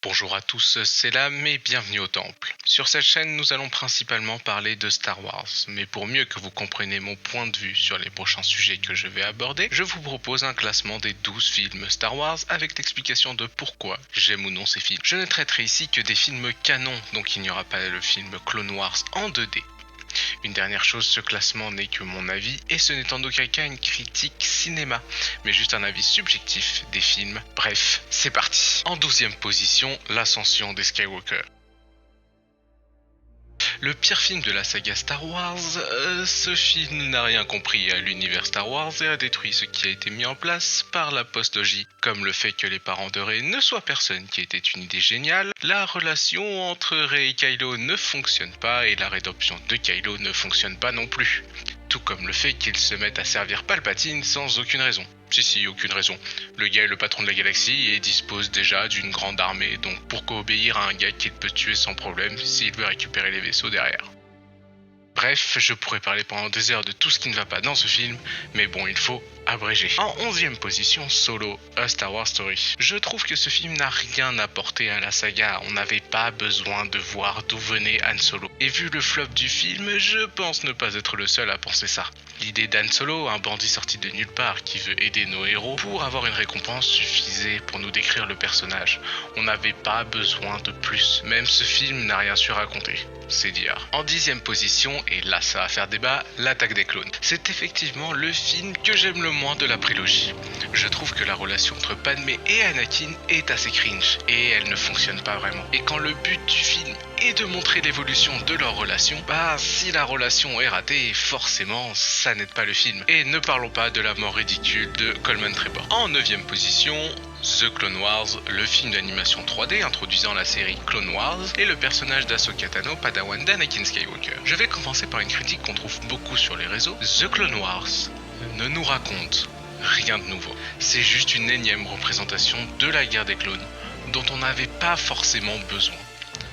Bonjour à tous, c'est Lam et bienvenue au Temple. Sur cette chaîne, nous allons principalement parler de Star Wars, mais pour mieux que vous compreniez mon point de vue sur les prochains sujets que je vais aborder, je vous propose un classement des 12 films Star Wars avec l'explication de pourquoi j'aime ou non ces films. Je ne traiterai ici que des films canons, donc il n'y aura pas le film Clone Wars en 2D. Une dernière chose, ce classement n'est que mon avis et ce n'est en aucun cas une critique cinéma, mais juste un avis subjectif des films. Bref, c'est parti. En 12e position, l'ascension des Skywalker. Le pire film de la saga Star Wars, ce film n'a rien compris à l'univers Star Wars et a détruit ce qui a été mis en place par la postlogie, comme le fait que les parents de Rey ne soient personne qui était une idée géniale, la relation entre Rey et Kylo ne fonctionne pas et la rédemption de Kylo ne fonctionne pas non plus. Tout comme le fait qu'ils se mettent à servir Palpatine sans aucune raison. Si, aucune raison. Le gars est le patron de la galaxie et dispose déjà d'une grande armée, donc pourquoi obéir à un gars qu'il peut tuer sans problème s'il veut récupérer les vaisseaux derrière? Bref, je pourrais parler pendant des heures de tout ce qui ne va pas dans ce film, mais bon, il faut abréger. En 11e position, Solo, A Star Wars Story. Je trouve que ce film n'a rien apporté à la saga, on n'avait pas besoin de voir d'où venait Han Solo. Et vu le flop du film, je pense ne pas être le seul à penser ça. L'idée d'Han Solo, un bandit sorti de nulle part qui veut aider nos héros pour avoir une récompense suffisait pour nous décrire le personnage. On n'avait pas besoin de plus. Même ce film n'a rien su raconter. C'est dire. En 10e position, et là ça va faire débat, L'attaque des clones. C'est effectivement le film que j'aime le moins de la prélogie. Je trouve que la relation entre Padmé et Anakin est assez cringe, et elle ne fonctionne pas vraiment. Et quand le but du film est de montrer l'évolution de leur relation, si la relation est ratée, forcément ça n'aide pas le film. Et ne parlons pas de la mort ridicule de Coleman Trevor. En 9e position, The Clone Wars, le film d'animation 3D introduisant la série Clone Wars et le personnage d'Ahsoka Tano, padawan d'Anakin Skywalker. Je vais commencer par une critique qu'on trouve beaucoup sur les réseaux. The Clone Wars ne nous raconte rien de nouveau. C'est juste une énième représentation de la guerre des clones dont on n'avait pas forcément besoin.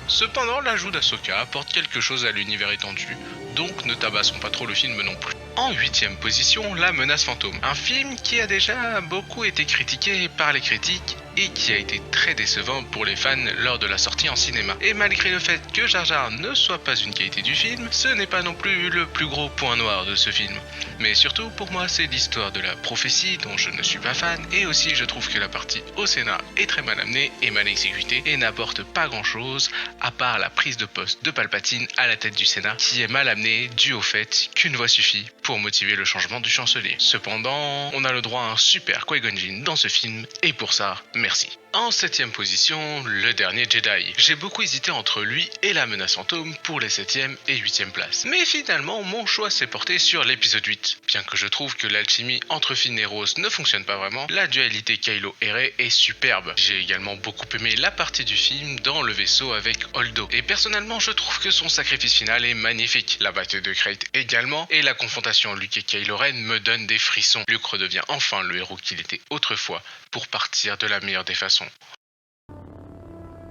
Cependant, l'ajout d'Ahsoka apporte quelque chose à l'univers étendu, donc ne tabassons pas trop le film non plus. En 8e position, La Menace Fantôme, un film qui a déjà beaucoup été critiqué par les critiques et qui a été très décevant pour les fans lors de la sortie en cinéma. Et malgré le fait que Jar Jar ne soit pas une qualité du film, ce n'est pas non plus le plus gros point noir de ce film. Mais surtout, pour moi, c'est l'histoire de la prophétie dont je ne suis pas fan, et aussi je trouve que la partie au Sénat est très mal amenée et mal exécutée et n'apporte pas grand chose à part la prise de poste de Palpatine à la tête du Sénat, qui est mal amenée dû au fait qu'une voix suffit pour motiver le changement du chancelier. Cependant, on a le droit à un super Qui-Gon Jinn dans ce film, et pour ça, merci. En 7e position, Le Dernier Jedi. J'ai beaucoup hésité entre lui et La Menace Fantôme pour les 7e et 8e places. Mais finalement, mon choix s'est porté sur l'épisode 8. Bien que je trouve que l'alchimie entre Finn et Rose ne fonctionne pas vraiment, la dualité Kylo et Rey est superbe. J'ai également beaucoup aimé la partie du film dans le vaisseau avec Holdo. Et personnellement, je trouve que son sacrifice final est magnifique. La bataille de Krayt également, et la confrontation Luke et Kylo Ren me donne des frissons. Luke redevient enfin le héros qu'il était autrefois pour partir de la meilleure des façons.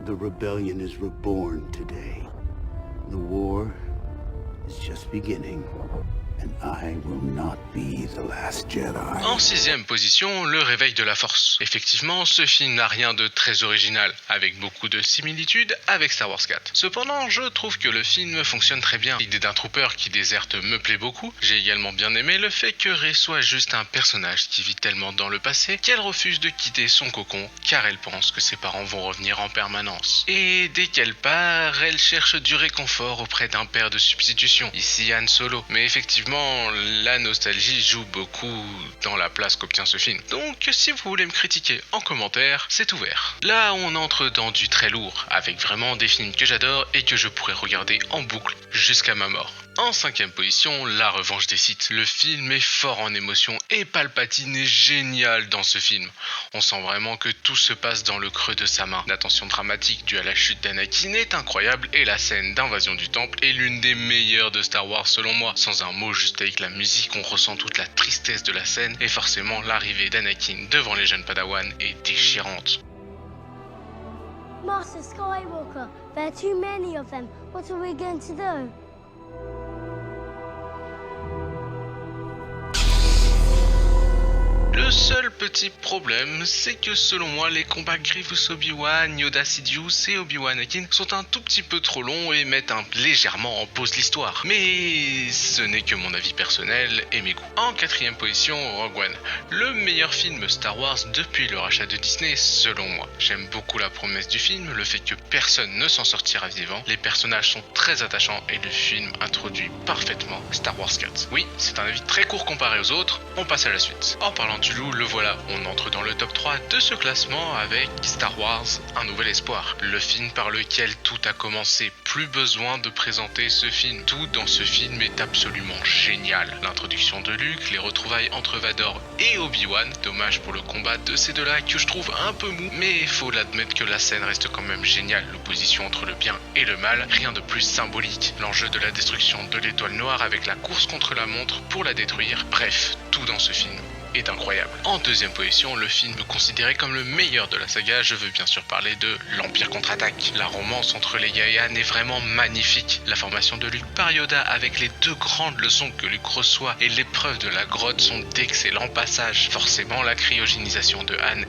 The rebellion is reborn today. The war is just beginning, and I will not be the last Jedi. En 6e position, Le Réveil de la Force. Effectivement, ce film n'a rien de très original, avec beaucoup de similitudes avec Star Wars 4. Cependant, je trouve que le film fonctionne très bien. L'idée d'un trooper qui déserte me plaît beaucoup. J'ai également bien aimé le fait que Rey soit juste un personnage qui vit tellement dans le passé qu'elle refuse de quitter son cocon car elle pense que ses parents vont revenir en permanence. Et dès qu'elle part, elle cherche du réconfort auprès d'un père de substitution, ici Han Solo. Mais effectivement, la nostalgie joue beaucoup dans la place qu'obtient ce film. Donc si vous voulez me critiquer en commentaire, c'est ouvert. Là on entre dans du très lourd, avec vraiment des films que j'adore et que je pourrais regarder en boucle jusqu'à ma mort. En 5e position, La Revanche des Sith. Le film est fort en émotion et Palpatine est génial dans ce film. On sent vraiment que tout se passe dans le creux de sa main. La tension dramatique due à la chute d'Anakin est incroyable et la scène d'invasion du temple est l'une des meilleures de Star Wars selon moi. Sans un mot, juste avec la musique, on ressent toute la tristesse de la scène et forcément l'arrivée d'Anakin devant les jeunes Padawan est déchirante. Master Skywalker, there are too many of them. What are we going to do? Le Le seul petit problème, c'est que selon moi, les combats Grievous Obi-Wan, Yoda Sidious et Obi-Wan Anakin sont un tout petit peu trop longs et mettent légèrement en pause l'histoire. Mais ce n'est que mon avis personnel et mes goûts. En quatrième position, Rogue One, le meilleur film Star Wars depuis le rachat de Disney selon moi. J'aime beaucoup la promesse du film, le fait que personne ne s'en sortira vivant, les personnages sont très attachants et le film introduit parfaitement Star Wars 4. Oui, c'est un avis très court comparé aux autres, on passe à la suite. En parlant du loup, le voilà, on entre dans le top 3 de ce classement avec Star Wars, Un Nouvel Espoir, le film par lequel tout a commencé. Plus besoin de présenter ce film, tout dans ce film est absolument génial. L'introduction de Luke, les retrouvailles entre Vador et Obi-Wan, dommage pour le combat de ces deux-là que je trouve un peu mou, mais il faut l'admettre que la scène reste quand même géniale, l'opposition entre le bien et le mal, rien de plus symbolique. L'enjeu de la destruction de l'étoile noire avec la course contre la montre pour la détruire, bref, tout dans ce film est incroyable. En deuxième position, le film considéré comme le meilleur de la saga, je veux bien sûr parler de l'Empire contre-attaque. La romance entre Leia et Han est vraiment magnifique. La formation de Luke par Yoda avec les deux grandes leçons que Luke reçoit et l'épreuve de la grotte sont d'excellents passages. Forcément, la cryogénisation de Han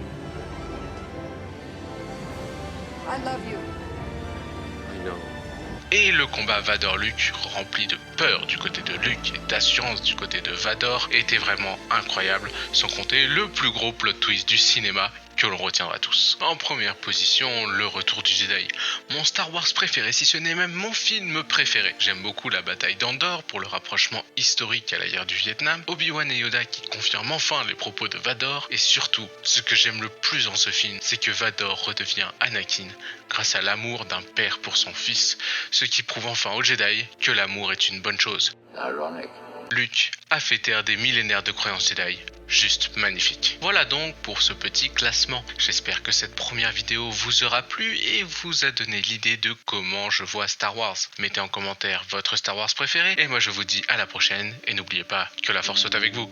et le combat Vador-Luke, rempli de peur du côté de Luke et d'assurance du côté de Vador, était vraiment incroyable, sans compter le plus gros plot twist du cinéma que l'on retiendra tous. En première position, le retour du Jedi. Mon Star Wars préféré, si ce n'est même mon film préféré. J'aime beaucoup la bataille d'Andorre pour le rapprochement historique à la guerre du Vietnam, Obi-Wan et Yoda qui confirment enfin les propos de Vador, et surtout, ce que j'aime le plus dans ce film, c'est que Vador redevient Anakin grâce à l'amour d'un père pour son fils, ce qui prouve enfin aux Jedi que l'amour est une bonne chose. Ironic. Luke a fait taire des millénaires de croyances Jedi. Juste magnifique. Voilà donc pour ce petit classement. J'espère que cette première vidéo vous aura plu et vous a donné l'idée de comment je vois Star Wars. Mettez en commentaire votre Star Wars préféré et moi je vous dis à la prochaine et n'oubliez pas que la force soit avec vous.